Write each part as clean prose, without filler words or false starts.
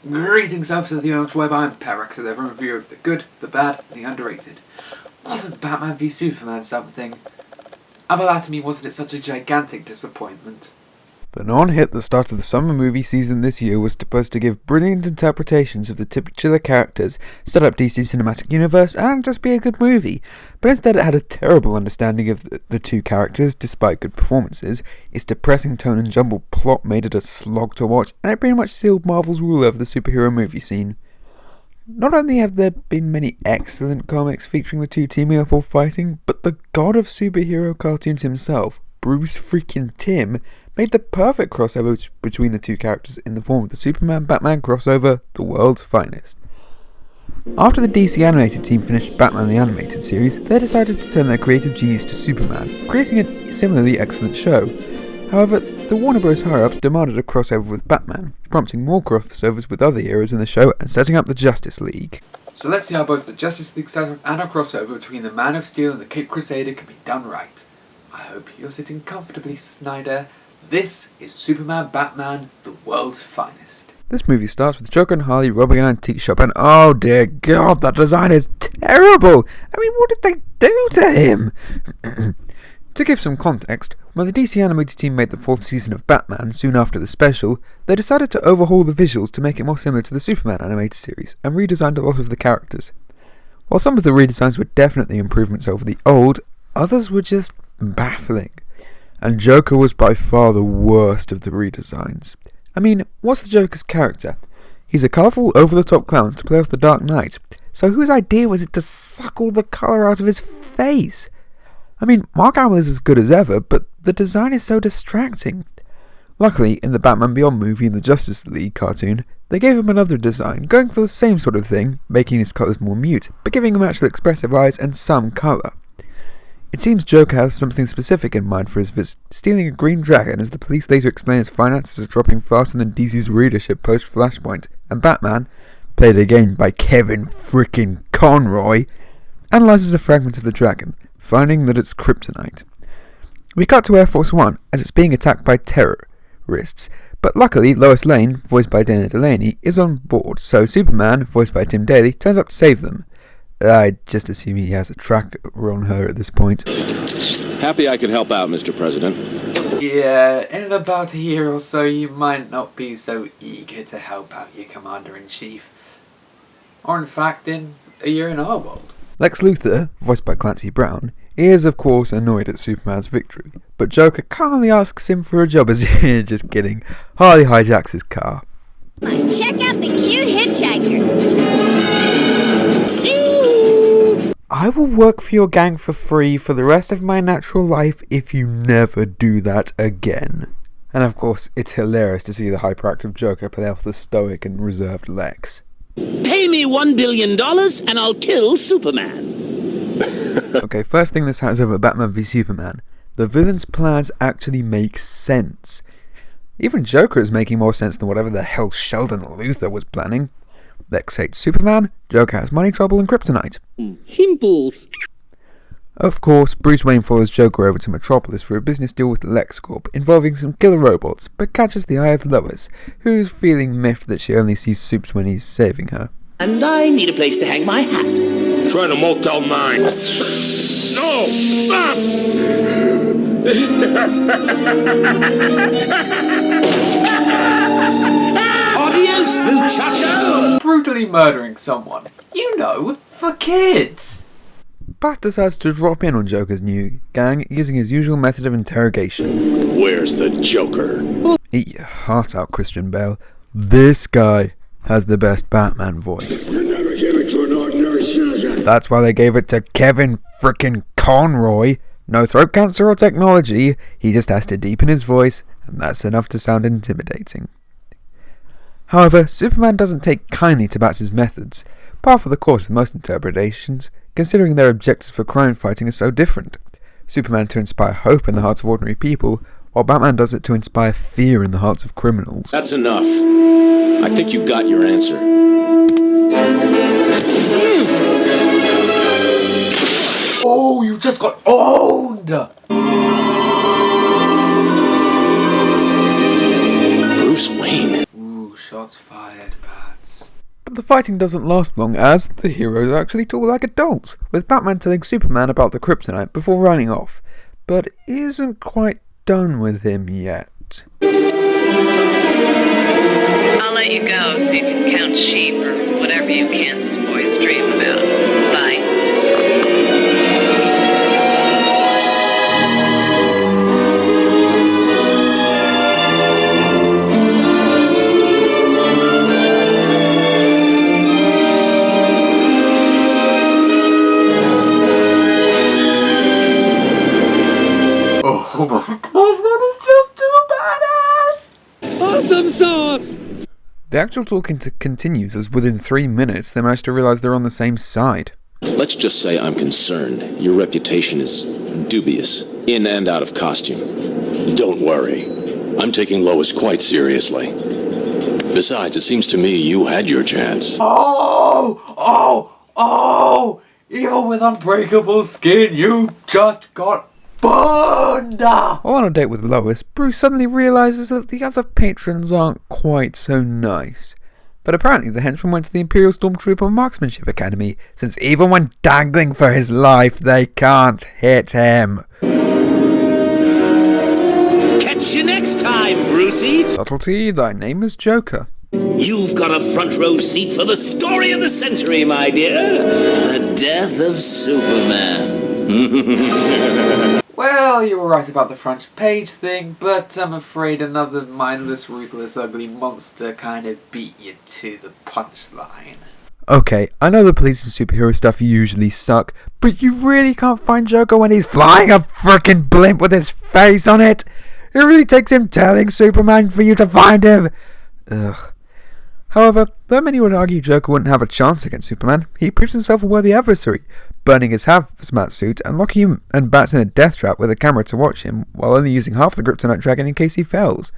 Greetings out to the interweb, I'm Perex, with a review of the good, the bad, and the underrated. Wasn't Batman v Superman something? About to me, wasn't it such a gigantic disappointment? The non-hit that started the summer movie season this year was supposed to give brilliant interpretations of the titular characters, set up DC's cinematic universe, and just be a good movie. But instead it had a terrible understanding of the two characters, despite good performances. Its depressing tone and jumbled plot made it a slog to watch, and it pretty much sealed Marvel's rule over the superhero movie scene. Not only have there been many excellent comics featuring the two teaming up or fighting, but the god of superhero cartoons himself, Bruce freaking Timm, made the perfect crossover between the two characters in the form of the Superman-Batman crossover, The World's Finest. After the DC animated team finished Batman the Animated Series, they decided to turn their creative genius to Superman, creating a similarly excellent show. However, the Warner Bros. Higher-ups demanded a crossover with Batman, prompting more crossovers with other heroes in the show and setting up the Justice League. So let's see how both the Justice League setup and a crossover between the Man of Steel and the Caped Crusader can be done right. I hope you're sitting comfortably, Snyder. This is Superman Batman, The World's Finest. This movie starts with Joker and Harley robbing an antique shop, and oh dear god, that design is terrible! I mean, what did they do to him? To give some context, when the DC animated team made the fourth season of Batman soon after the special, they decided to overhaul the visuals to make it more similar to the Superman animated series, and redesigned a lot of the characters. While some of the redesigns were definitely improvements over the old, others were just baffling. And Joker was by far the worst of the redesigns. I mean, what's the Joker's character? He's a colourful, over-the-top clown to play off the Dark Knight, so whose idea was it to suck all the colour out of his face? I mean, Mark Hamill is as good as ever, but the design is so distracting. Luckily, in the Batman Beyond movie and the Justice League cartoon, they gave him another design, going for the same sort of thing, making his colours more mute, but giving him actual expressive eyes and some colour. It seems Joker has something specific in mind for his visit, stealing a green dragon as the police later explain his finances are dropping faster than DC's readership post-Flashpoint, and Batman, played again by Kevin frickin' Conroy, analyses a fragment of the dragon, finding that it's kryptonite. We cut to Air Force One as it's being attacked by terrorists, but luckily Lois Lane, voiced by Dana Delaney, is on board, so Superman, voiced by Tim Daly, turns up to save them. I just assume he has a tracker on her at this point. Happy I could help out, Mr. President. Yeah, in about a year or so you might not be so eager to help out your Commander-in-Chief. Or in fact, in a year in our world. Lex Luthor, voiced by Clancy Brown, is of course annoyed at Superman's victory, but Joker calmly asks him for a job as just kidding. Harley hijacks his car. Check out the cute hitchhiker. I will work for your gang for free for the rest of my natural life if you never do that again. And of course, it's hilarious to see the hyperactive Joker play off the stoic and reserved Lex. Pay me $1 billion and I'll kill Superman. Okay, first thing this has over Batman v Superman. The villain's plans actually make sense. Even Joker is making more sense than whatever the hell Sheldon Luthor was planning. Lex hates Superman, Joker has money trouble and kryptonite. Simples. Of course, Bruce Wayne follows Joker over to Metropolis for a business deal with the Lex Corp involving some killer robots, but catches the eye of Lois, who's feeling miffed that she only sees Supes when he's saving her. And I need a place to hang my hat. Try to Motel 9. No! Stop! Audience, muchacho! Brutally murdering someone, you know, for kids. Bass decides to drop in on Joker's new gang using his usual method of interrogation. Where's the Joker? Eat your heart out, Christian Bale. This guy has the best Batman voice. You never give it to an ordinary citizen. That's why they gave it to Kevin frickin' Conroy. No throat cancer or technology, he just has to deepen his voice, and that's enough to sound intimidating. However, Superman doesn't take kindly to Bats' methods, par for the course with most interpretations, considering their objectives for crime fighting are so different. Superman to inspire hope in the hearts of ordinary people, while Batman does it to inspire fear in the hearts of criminals. That's enough. I think you got your answer. Oh, you just got owned! Bruce Wayne. Ooh, shots fired, Bat. But the fighting doesn't last long, as the heroes actually talk like adults, with Batman telling Superman about the kryptonite before running off, but isn't quite done with him yet. I'll let you go so you can count sheep or whatever you Kansas boys dream about. Bye. Oh my gosh, that is just too badass! Awesome sauce! The actual talking continues as within 3 minutes they manage to realise they're on the same side. Let's just say I'm concerned. Your reputation is dubious, in and out of costume. Don't worry. I'm taking Lois quite seriously. Besides, it seems to me you had your chance. Even with unbreakable skin, you just got burned! While on a date with Lois, Bruce suddenly realises that the other patrons aren't quite so nice. But apparently the henchman went to the Imperial Stormtrooper Marksmanship Academy, since even when dangling for his life, they can't hit him. Catch you next time, Brucey! Subtlety, thy name is Joker. You've got a front row seat for the story of the century, my dear. The death of Superman. Well, you were right about the front page thing, but I'm afraid another mindless, ruthless, ugly monster kind of beat you to the punchline. Okay, I know the police and superhero stuff usually suck, but you really can't find Joker when he's flying a frickin' blimp with his face on it. It really takes him telling Superman for you to find him. Ugh. However, though many would argue Joker wouldn't have a chance against Superman, he proves himself a worthy adversary, burning his hazmat suit and locking him and Bats in a death trap with a camera to watch him, while only using half the kryptonite dragon in case he fails.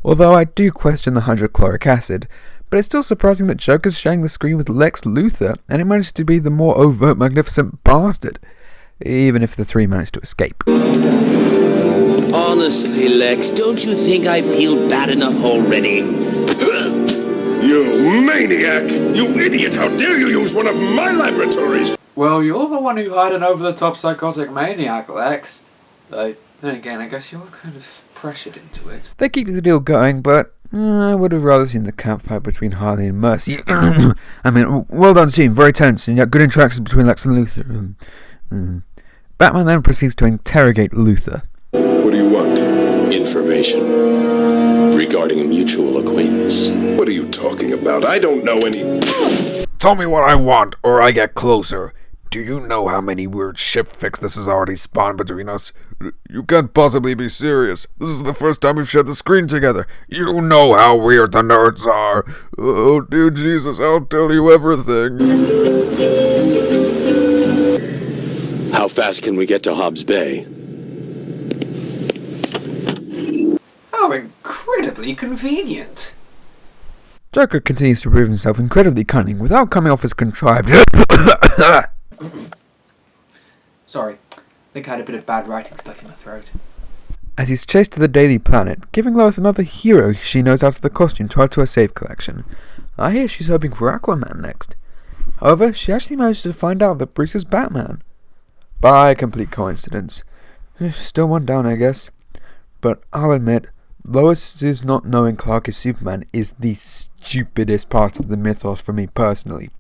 Although I do question the hydrochloric acid, but it's still surprising that Joker's sharing the screen with Lex Luthor, and it managed to be the more overt, magnificent bastard, even if the three managed to escape. Honestly, Lex, don't you think I feel bad enough already? You maniac! You idiot! How dare you use one of my laboratories! Well, you're the one who hired an over-the-top psychotic maniac, Lex. Though, then again, I guess you're kind of pressured into it. They keep the deal going, but I would have rather seen the catfight between Harley and Mercy. I mean, well done scene, very tense, and yet good interactions between Lex and Luthor. Batman then proceeds to interrogate Luthor. What do you want? Information regarding a mutual acquaintance. What are you talking about? I don't know any... Tell me what I want, or I get closer. Do you know how many weird ship fix this has already spawned between us? You can't possibly be serious. This is the first time we've shared the screen together. You know how weird the nerds are. Oh, dear Jesus, I'll tell you everything. How fast can we get to Hobbs Bay? How incredibly convenient. Joker continues to prove himself incredibly cunning without coming off as contrived. Sorry, I think I had a bit of bad writing stuck in my throat. As he's chased to the Daily Planet, giving Lois another hero she knows out of the costume to add to her save collection. I hear she's hoping for Aquaman next. However, she actually manages to find out that Bruce is Batman. By complete coincidence. Still one down, I guess. But I'll admit, Lois's not knowing Clark is Superman is the stupidest part of the mythos for me personally.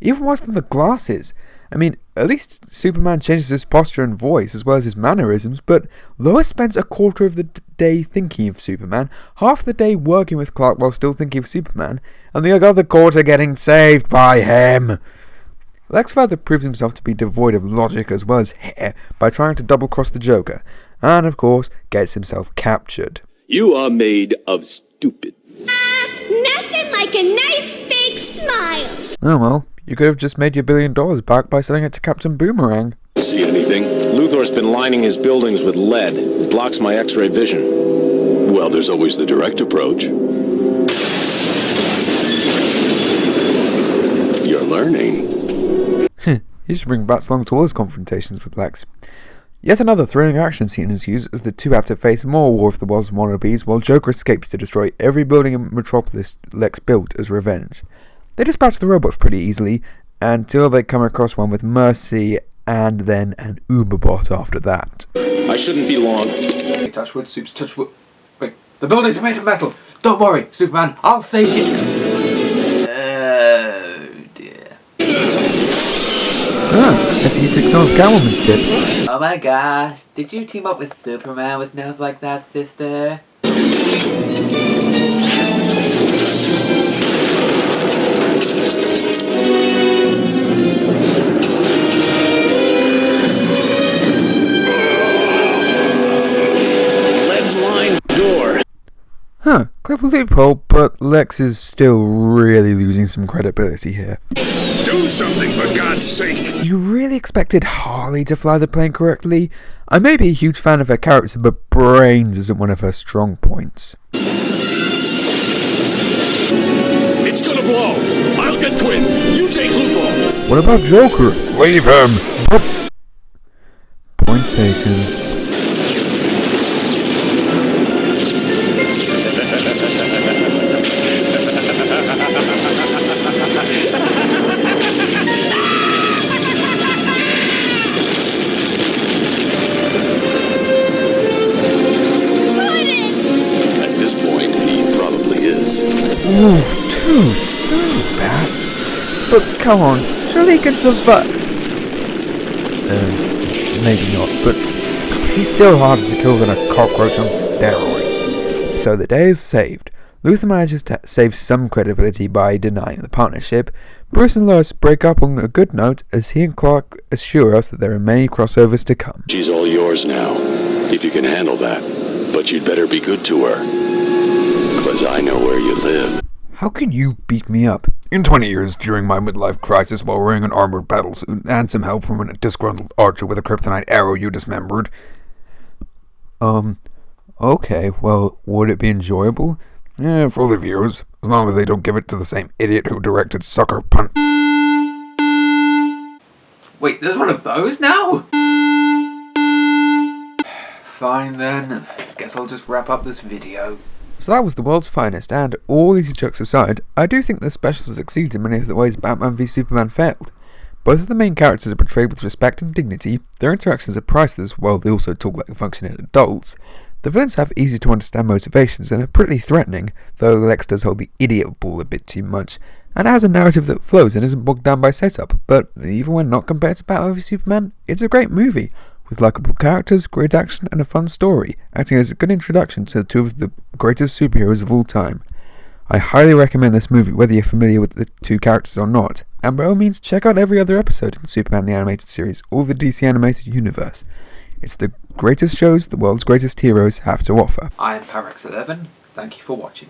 Even worse than the glasses. I mean, at least Superman changes his posture and voice as well as his mannerisms, but Lois spends a quarter of the day thinking of Superman, half the day working with Clark while still thinking of Superman, and the other quarter getting saved by him. Lex further proves himself to be devoid of logic as well as hair by trying to double-cross the Joker, and of course gets himself captured. You are made of stupid. Nothing like a nice fake smile. Oh well, you could have just made your $1 billion back by selling it to Captain Boomerang. See anything? Luthor's been lining his buildings with lead. It blocks my X-ray vision. Well, there's always the direct approach. You're learning. You should bring Bats along to all his confrontations with Lex. Yet another thrilling action scene ensues as the two have to face more War of the Worlds wannabes while Joker escapes to destroy every building in Metropolis Lex built as revenge. They dispatch the robots pretty easily, until they come across one with mercy, and then an Uberbot after that. I shouldn't be long. Hey, touch wood, Supes, touch wood. Wait, the buildings are made of metal. Don't worry, Superman, I'll save you. Oh dear. I see you took some of Catwoman's tips. Oh my gosh, did you team up with Superman with nerves like that, sister? Clever loophole, but Lex is still really losing some credibility here. Do something, for God's sake! You really expected Harley to fly the plane correctly? I may be a huge fan of her character, but brains isn't one of her strong points. It's gonna blow. I'll get Quinn. You take Luthor. What about Joker? Leave him! Point taken. Ooh, too soon, Bats. But come on, surely he can survive. Maybe not, but he's still harder to kill than a cockroach on steroids. So the day is saved. Luthor manages to save some credibility by denying the partnership. Bruce and Lois break up on a good note as he and Clark assure us that there are many crossovers to come. She's all yours now, if you can handle that. But you'd better be good to her. 'Cause I know where you live. How could you beat me up? In 20 years, during my midlife crisis while wearing an armored battlesuit and some help from a disgruntled archer with a kryptonite arrow you dismembered. Okay, well, would it be enjoyable? Yeah, for the viewers, as long as they don't give it to the same idiot who directed Sucker Punch. Wait, there's one of those now? Fine then, guess I'll just wrap up this video. So that was the world's finest, and all easy jokes aside, I do think the special succeeds in many of the ways Batman v Superman failed. Both of the main characters are portrayed with respect and dignity, their interactions are priceless while they also talk like functioning adults. The villains have easy to understand motivations and are pretty threatening, though Lex does hold the idiot ball a bit too much, and it has a narrative that flows and isn't bogged down by setup, but even when not compared to Batman v Superman, it's a great movie, with likeable characters, great action, and a fun story, acting as a good introduction to two of the greatest superheroes of all time. I highly recommend this movie whether you're familiar with the two characters or not, and by all means check out every other episode in Superman the Animated Series or the DC Animated Universe. It's the greatest shows the world's greatest heroes have to offer. I am Parax11, thank you for watching.